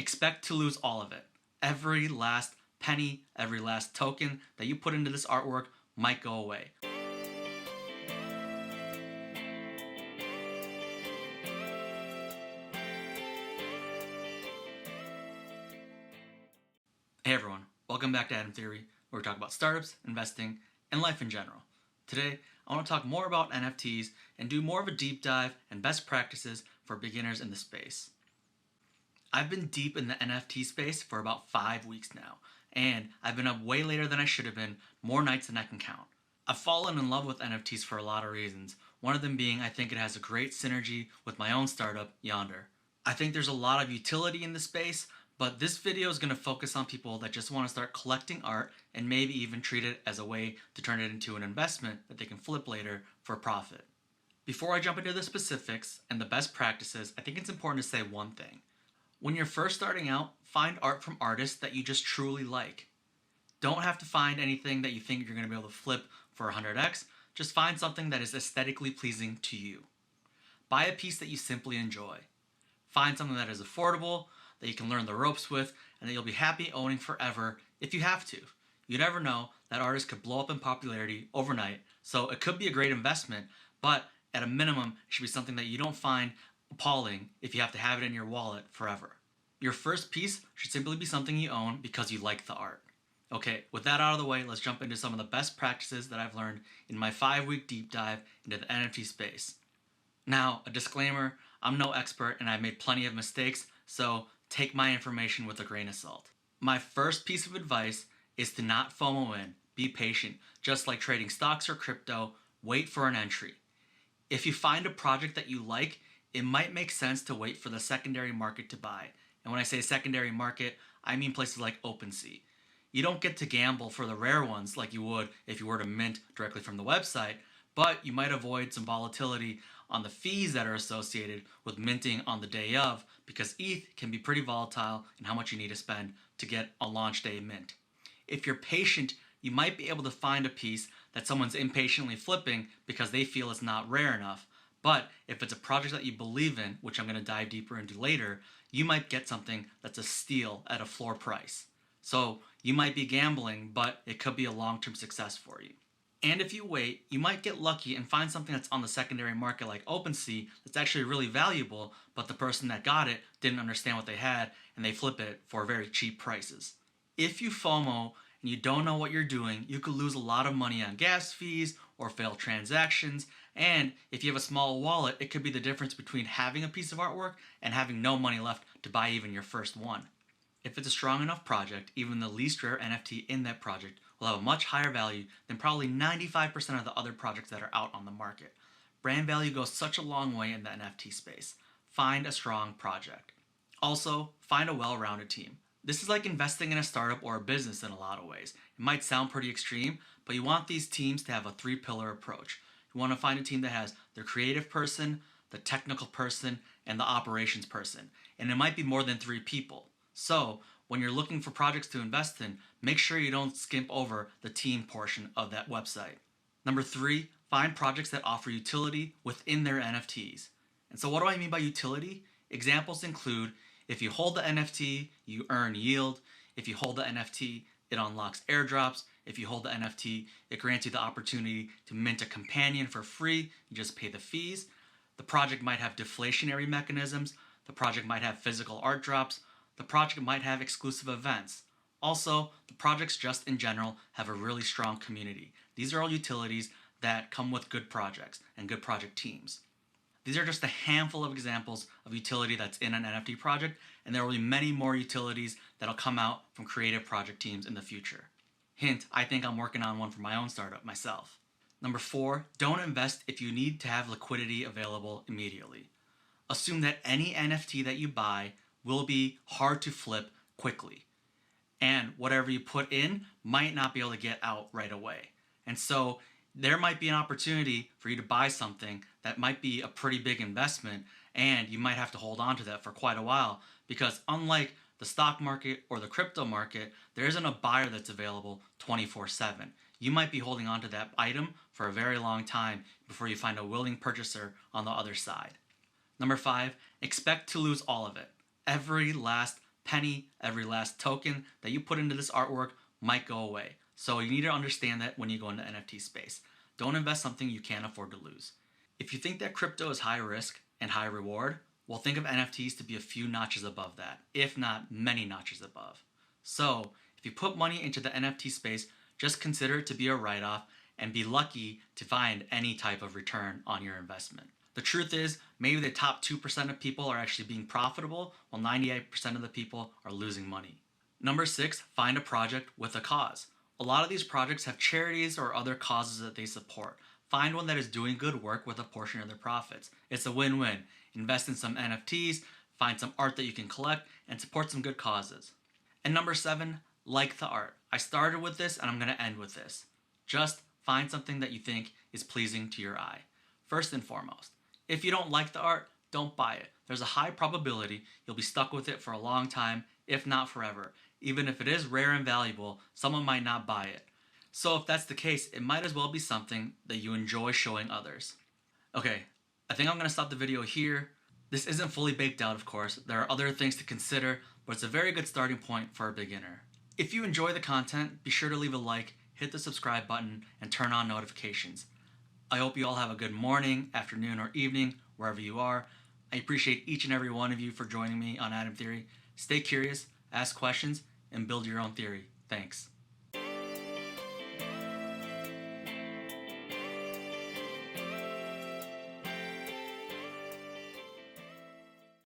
Expect to lose all of it. Every last penny, every last token that you put into this artwork might go away. Hey everyone, welcome back to Adam Theory, where we talk about startups, investing, and life in general. Today, I want to talk more about NFTs and do more of a deep dive and best practices for beginners in the space. I've been deep in the NFT space for about 5 weeks now, and I've been up way later than I should have been, more nights than I can count. I've fallen in love with NFTs for a lot of reasons, one of them being I think it has a great synergy with my own startup, Yonder. I think there's a lot of utility in the space, but this video is going to focus on people that just want to start collecting art and maybe even treat it as a way to turn it into an investment that they can flip later for profit. Before I jump into the specifics and the best practices, I think it's important to say one thing. When you're first starting out, find art from artists that you just truly like. Don't have to find anything that you think you're going to be able to flip for 100x, just find something that is aesthetically pleasing to you. Buy a piece that you simply enjoy. Find something that is affordable, that you can learn the ropes with, and that you'll be happy owning forever if you have to. You never know, that artist could blow up in popularity overnight, so it could be a great investment, but at a minimum, it should be something that you don't find appalling if you have to have it in your wallet forever. Your first piece should simply be something you own because you like the art. Okay, with that out of the way, let's jump into some of the best practices that I've learned in my 5-week deep dive into the NFT space. Now, a disclaimer, I'm no expert and I've made plenty of mistakes, so take my information with a grain of salt. My first piece of advice is to not FOMO in. Be patient. Just like trading stocks or crypto, wait for an entry. If you find a project that you like, it might make sense to wait for the secondary market to buy. And when I say secondary market, I mean places like OpenSea. You don't get to gamble for the rare ones like you would if you were to mint directly from the website, but you might avoid some volatility on the fees that are associated with minting on the day of, because ETH can be pretty volatile in how much you need to spend to get a launch day mint. If you're patient, you might be able to find a piece that someone's impatiently flipping because they feel it's not rare enough. But if it's a project that you believe in, which I'm going to dive deeper into later, you might get something that's a steal at a floor price. So you might be gambling, but it could be a long-term success for you. And if you wait, you might get lucky and find something that's on the secondary market like OpenSea that's actually really valuable, but the person that got it didn't understand what they had and they flip it for very cheap prices. If you FOMO and you don't know what you're doing, you could lose a lot of money on gas fees or failed transactions, and if you have a small wallet, it could be the difference between having a piece of artwork and having no money left to buy even your first one. If it's a strong enough project, even the least rare NFT in that project will have a much higher value than probably 95% of the other projects that are out on the market. Brand value goes such a long way in the NFT space. Find a strong project. Also, find a well-rounded team. This is like investing in a startup or a business in a lot of ways. It might sound pretty extreme, but you want these teams to have a 3-pillar approach. You want to find a team that has the creative person, the technical person, and the operations person. And it might be more than 3 people. So, when you're looking for projects to invest in, make sure you don't skimp over the team portion of that website. Number 3, find projects that offer utility within their NFTs. And so what do I mean by utility? Examples include, if you hold the NFT, you earn yield. If you hold the NFT, it unlocks airdrops. If you hold the NFT, it grants you the opportunity to mint a companion for free. You just pay the fees. The project might have deflationary mechanisms. The project might have physical art drops. The project might have exclusive events. Also, the projects just in general have a really strong community. These are all utilities that come with good projects and good project teams. These are just a handful of examples of utility that's in an NFT project, and there will be many more utilities that'll come out from creative project teams in the future. Hint, I think I'm working on one for my own startup myself. Number 4, don't invest if you need to have liquidity available immediately. Assume that any NFT that you buy will be hard to flip quickly. And whatever you put in might not be able to get out right away. And so there might be an opportunity for you to buy something that might be a pretty big investment, and you might have to hold on to that for quite a while, because unlike the stock market or the crypto market, there isn't a buyer that's available 24/7. You might be holding on to that item for a very long time before you find a willing purchaser on the other side. Number 5, expect to lose all of it. Every last penny, every last token that you put into this artwork might go away. So you need to understand that when you go into NFT space. Don't invest something you can't afford to lose. If you think that crypto is high risk and high reward, well, think of NFTs to be a few notches above that, if not many notches above. So if you put money into the NFT space, just consider it to be a write-off and be lucky to find any type of return on your investment. The truth is, maybe the top 2% of people are actually being profitable, while 98% of the people are losing money. Number 6, find a project with a cause. A lot of these projects have charities or other causes that they support. Find one that is doing good work with a portion of their profits. It's a win-win. Invest in some NFTs, find some art that you can collect, and support some good causes. And number 7, like the art. I started with this and I'm going to end with this. Just find something that you think is pleasing to your eye. First and foremost, if you don't like the art, don't buy it. There's a high probability you'll be stuck with it for a long time, if not forever. Even if it is rare and valuable, someone might not buy it. So if that's the case, it might as well be something that you enjoy showing others. Okay, I think I'm going to stop the video here. This isn't fully baked out, of course. There are other things to consider, but it's a very good starting point for a beginner. If you enjoy the content, be sure to leave a like, hit the subscribe button, and turn on notifications. I hope you all have a good morning, afternoon, or evening, wherever you are. I appreciate each and every one of you for joining me on Adam Theory. Stay curious, ask questions, and build your own theory. Thanks.